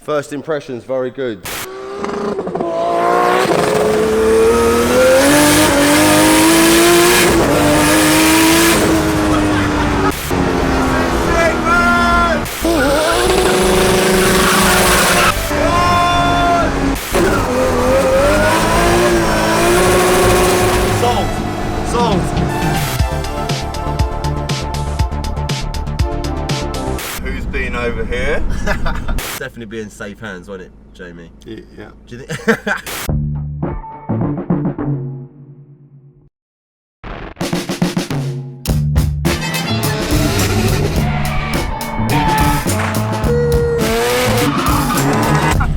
First impressions, very good. Who's been over here? Definitely be in safe hands, won't it, Jamie? Yeah. Do you think?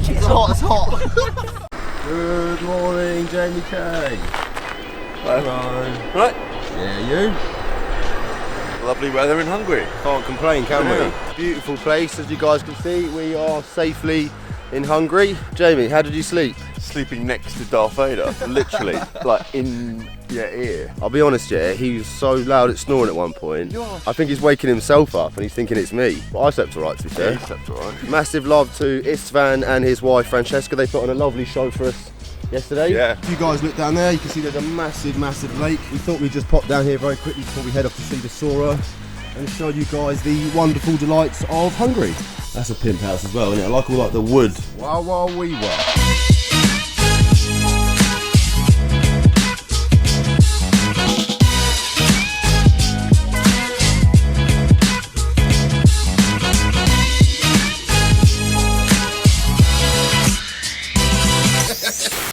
It's hot. Good morning, Jamie K. Hello. Right. Yeah, you? Lovely weather in Hungary. Can't complain, can we? Beautiful place, as you guys can see. We are safely in Hungary. Jamie, how did you sleep? Sleeping next to Darth Vader, literally, like in your ear. I'll be honest, yeah, he was so loud at snoring at one point. I think he's waking himself up and he's thinking it's me. But I slept alright, to be fair. Yeah, he slept alright. Massive love to Istvan and his wife Francesca. They put on a lovely show for us yesterday. Yeah. If you guys look down there, you can see there's a massive lake. We thought we'd just pop down here very quickly before we head off to see the Soarer and show you guys the wonderful delights of Hungary. That's a pimp house as well, isn't it? I like all like the wood. Wow, we were.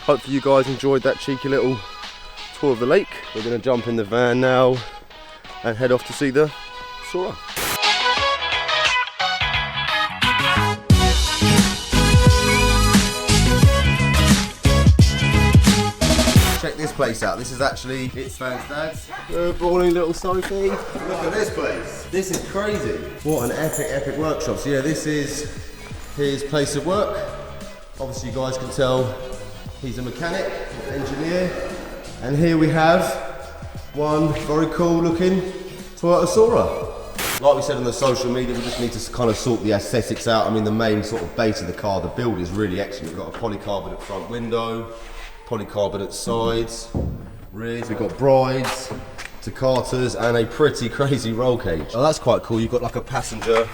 Hopefully you guys enjoyed that cheeky little tour of the lake. We're going to jump in the van now and head off to see the Soarer. Check this place out. This is actually Istvan's dad's. Good morning, little Sophie. Look at this place. This is crazy. What an epic workshop. So yeah, this is his place of work. Obviously you guys can tell he's a mechanic, engineer, and here we have one very cool looking Toyota Soarer. Like we said on the social media, we just need to kind of sort the aesthetics out. I mean, the main sort of base of the car, the build is really excellent. We've got a polycarbonate front window, polycarbonate sides, rears, we've got brides, toccators, and a pretty crazy roll cage. Oh, that's quite cool. You've got like a passenger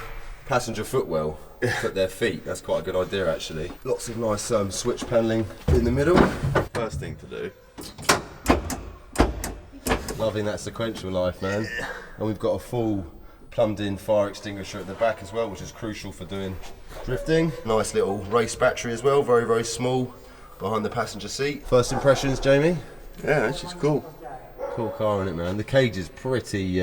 footwell. Put their feet. That's quite a good idea, actually. Lots of nice switch panelling in the middle. First thing to do. Loving that sequential life, man. And we've got a full plumbed-in fire extinguisher at the back as well, which is crucial for doing drifting. Nice little race battery as well, very small, behind the passenger seat. First impressions, Jamie? Yeah, she's cool. Cool car, isn't it, man? The cage is pretty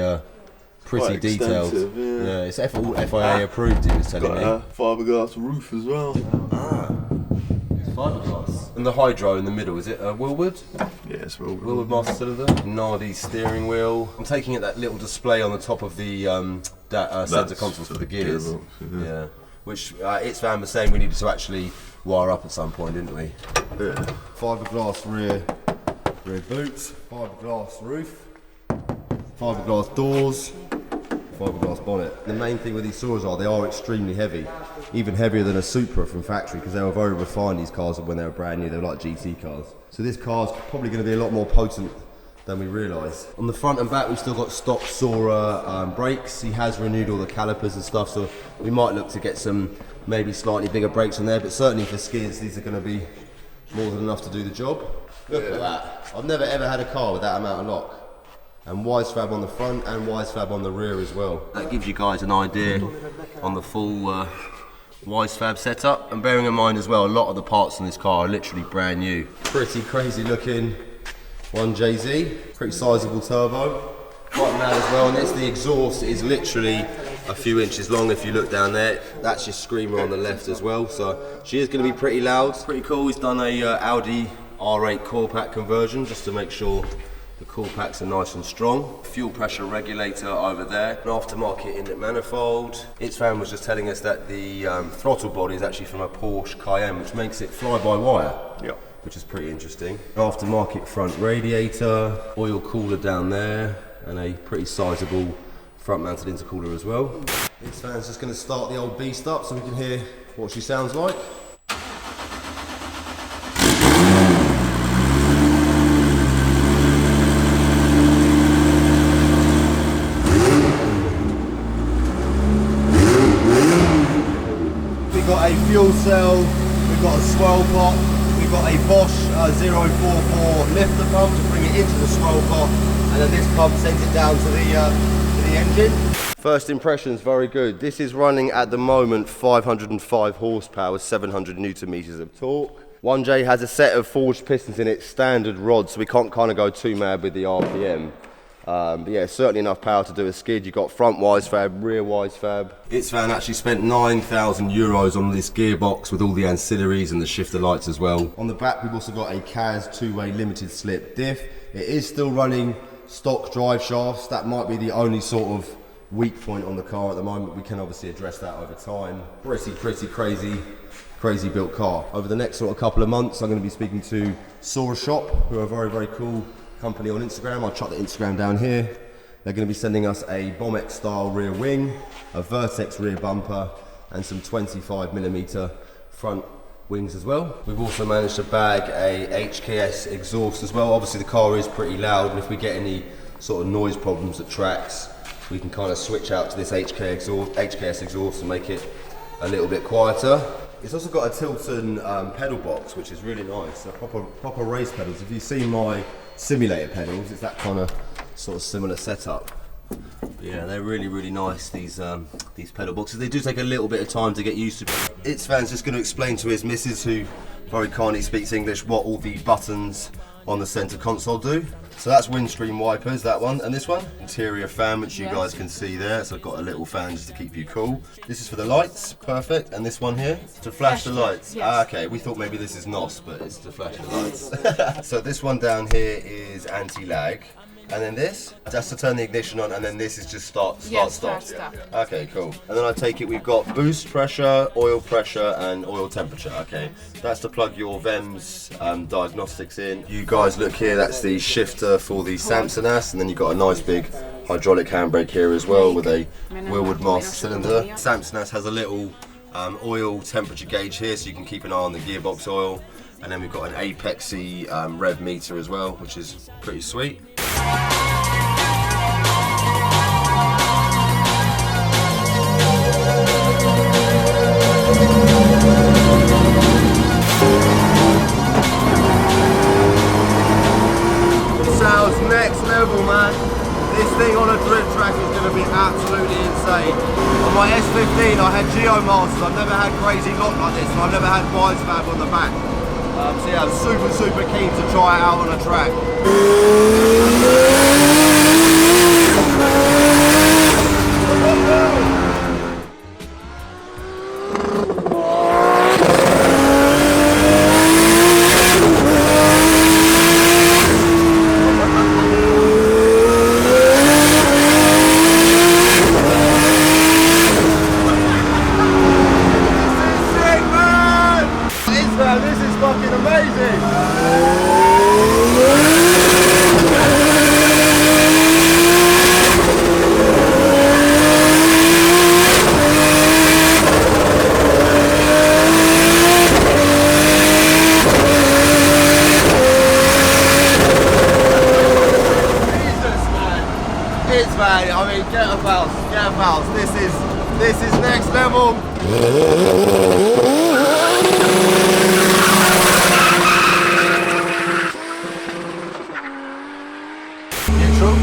Quite detailed. Yeah, it's all FIA approved, he was telling me. Got a fiberglass roof as well. It's fiberglass. And the hydro in the middle, is it Willwood? Yeah, it's Willwood. Willwood master cylinder. Nardi steering wheel. I'm taking it that little display on the top of the centre consoles for the gears. Yeah. Which Istvan was saying we needed to actually wire up at some point, didn't we? Yeah. Fiberglass rear boots, fiberglass roof, fiberglass doors, fiberglass bonnet. The main thing with these Soarers are they are extremely heavy, even heavier than a Supra from factory, because they were very refined, these cars, when they were brand new. They were like GT cars. So this car's probably going to be a lot more potent than we realise. On the front and back we've still got stock Soarer brakes. He has renewed all the calipers and stuff, so we might look to get some maybe slightly bigger brakes on there, but certainly for skids these are going to be more than enough to do the job. Look at that. I've never ever had a car with that amount of lock. And Wisefab on the front and Wisefab on the rear as well. That gives you guys an idea on the full Wisefab setup. And bearing in mind as well, a lot of the parts on this car are literally brand new. Pretty crazy looking 1JZ, pretty sizable turbo. Quite mad as well, and it's the exhaust is literally a few inches long if you look down there. That's your screamer on the left as well, so she is going to be pretty loud. Pretty cool. He's done a Audi R8 coil pack conversion just to make sure the coil packs are nice and strong. Fuel pressure regulator over there. An aftermarket inlet manifold. Istvan was just telling us that the throttle body is actually from a Porsche Cayenne, which makes it fly-by-wire. Yep. Which is pretty interesting. Aftermarket front radiator, oil cooler down there, and a pretty sizable front mounted intercooler as well. Istvan's just going to start the old beast up so we can hear what she sounds like. We've got a fuel cell, we've got a swirl pot, we've got a Bosch 044 lifter pump to bring it into the swirl pot, and then this pump sends it down to the engine. First impressions, very good. This is running at the moment 505 horsepower, 700 newton meters of torque. 1J has a set of forged pistons in its standard rod, so we can't kind of go too mad with the RPM. But yeah, certainly enough power to do a skid. You've got front wise fab, rear wise fab. Its van actually spent €9,000 on this gearbox with all the ancillaries and the shifter lights as well. On the back we've also got a CAS two-way limited slip diff. It is still running stock drive shafts. That might be the only sort of weak point on the car at the moment. We can obviously address that over time. Pretty crazy built car. Over the next sort of couple of months I'm going to be speaking to Soara Shop, who are very, very cool company on Instagram. I'll chuck the Instagram down here. They're going to be sending us a Bombex style rear wing, a Vertex rear bumper, and some 25mm front wings as well. We've also managed to bag a HKS exhaust as well. Obviously the car is pretty loud, and if we get any sort of noise problems at tracks, we can kind of switch out to this HKS exhaust and make it a little bit quieter. It's also got a Tilton pedal box, which is really nice. They're proper race pedals. If you see my simulator pedals, it's that kind of sort of similar setup. But yeah, they're really nice, these pedal boxes. They do take a little bit of time to get used to. Its van's just going to explain to his missus, who very kindly speaks English, what all the buttons on the centre console do. So that's windscreen wipers, that one, and this one, interior fan, which you guys can see there. So I've got a little fan just to keep you cool. This is for the lights, perfect, and this one here to flash the lights. Yes. Ah, okay, we thought maybe this is NOS, but it's to flash the lights. So this one down here is anti-lag. And then this, that's to turn the ignition on, and then this is just start. Okay, cool. And then I take it we've got boost pressure, oil pressure, and oil temperature. Okay, that's to plug your VEMS diagnostics in. You guys look here, that's the shifter for the Samsonas, and then you've got a nice big hydraulic handbrake here as well with a Wilwood master cylinder. Samsonas has a little oil temperature gauge here, so you can keep an eye on the gearbox oil. And then we've got an Apexy rev meter as well, which is pretty sweet. Sounds next level, man. This thing on a drift track is going to be absolutely insane. On my S15 I had Geomasters. I've never had crazy lock like this, and I've never had wise fab on the back. So yeah, I'm super keen to try it out on a track. This is fucking amazing! Man, I mean, get a bounce. This is next level. Neutral.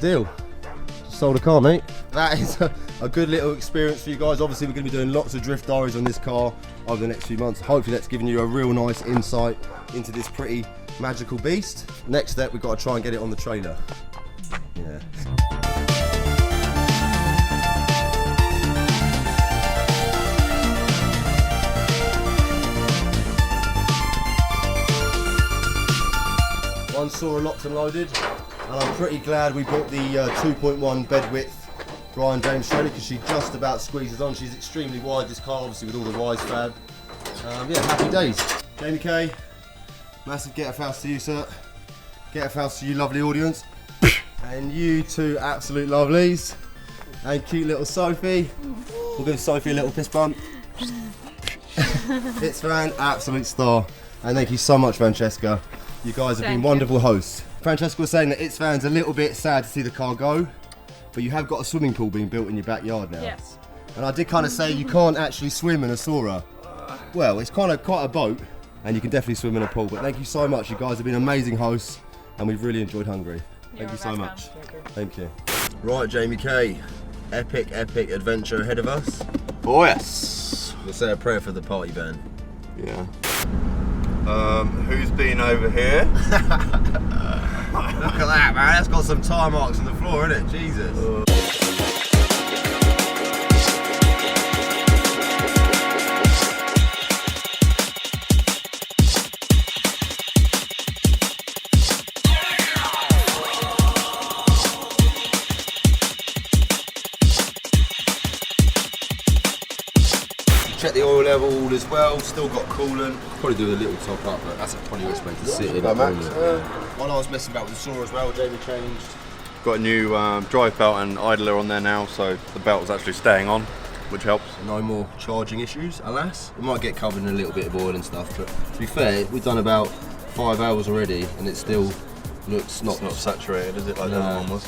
deal. Just sold a car, mate. That is a good little experience for you guys. Obviously, we're going to be doing lots of drift diaries on this car over the next few months. Hopefully, that's given you a real nice insight into this pretty magical beast. Next step, we've got to try and get it on the trailer. Yeah. One Soarer locked and loaded, and I'm pretty glad we bought the 2.1 bed width Brian James trailer because she just about squeezes on. She's extremely wide, this car, obviously with all the wise fab. Yeah, happy days. Jamie K, massive get off house to you, sir. Get off house to you, lovely audience. And you two absolute lovelies. And cute little Sophie. We'll give Sophie a little fist bump. It's an absolute star. And thank you so much, Francesca. You guys have been wonderful hosts. Francesca was saying that It's Van's a little bit sad to see the car go, but you have got a swimming pool being built in your backyard now. Yes. And I did kind of say you can't actually swim in a Soarer. Well, it's kind of quite a boat, and you can definitely swim in a pool. But thank you so much. You guys have been amazing hosts, and we've really enjoyed Hungary. Thank you so much. Thank you. Right, Jamie K. Epic adventure ahead of us. Oh yes. We'll say a prayer for the party van. Yeah. Who's been over here? Look at that, man. That's got some tire marks on the floor, isn't it? Jesus. Check the oil level as well, still got coolant. Probably do a little top up, but that's a funny way to sit in. While I was messing about with the Soarer as well, Jamie changed. Got a new drive belt and idler on there now, so the belt is actually staying on, which helps. No more charging issues, alas. It might get covered in a little bit of oil and stuff, but to be fair, we've done about 5 hours already and it still looks not saturated, is it, like the other one was?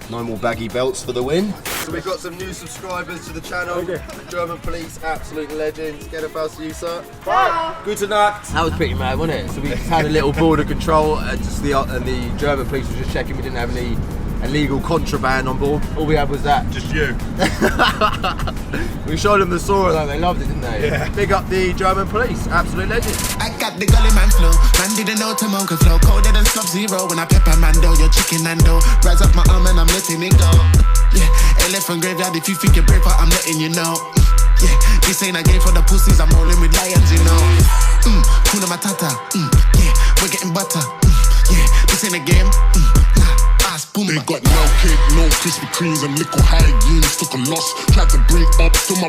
No more baggy belts for the win. So we've got some new subscribers to the channel. German police, absolute legends. Get a buzz to you, sir. Bye. Gute Nacht. That was pretty mad, wasn't it? So we just had a little border control, and the German police were just checking we didn't have any illegal contraband on board. All we had was that. Just you. We showed them the Soarer though, they loved it, didn't they? Yeah. Big up the German police, absolute legends. I got the gully man flow, man didn't know Tomoka flow. Colder than Sub-Zero when I pepper Mando, your chicken Nando. Rise up my arm and I'm letting it go. Yeah, elephant graveyard, if you think you're brave, I'm letting you know. Yeah, this ain't a game for the pussies, I'm rolling with lions, you know. Kuna Matata, yeah, we're getting butter. Yeah, this ain't a game. They got no cake, no Krispy Kremes and nickel hygiene. Took a loss, tried to bring up to my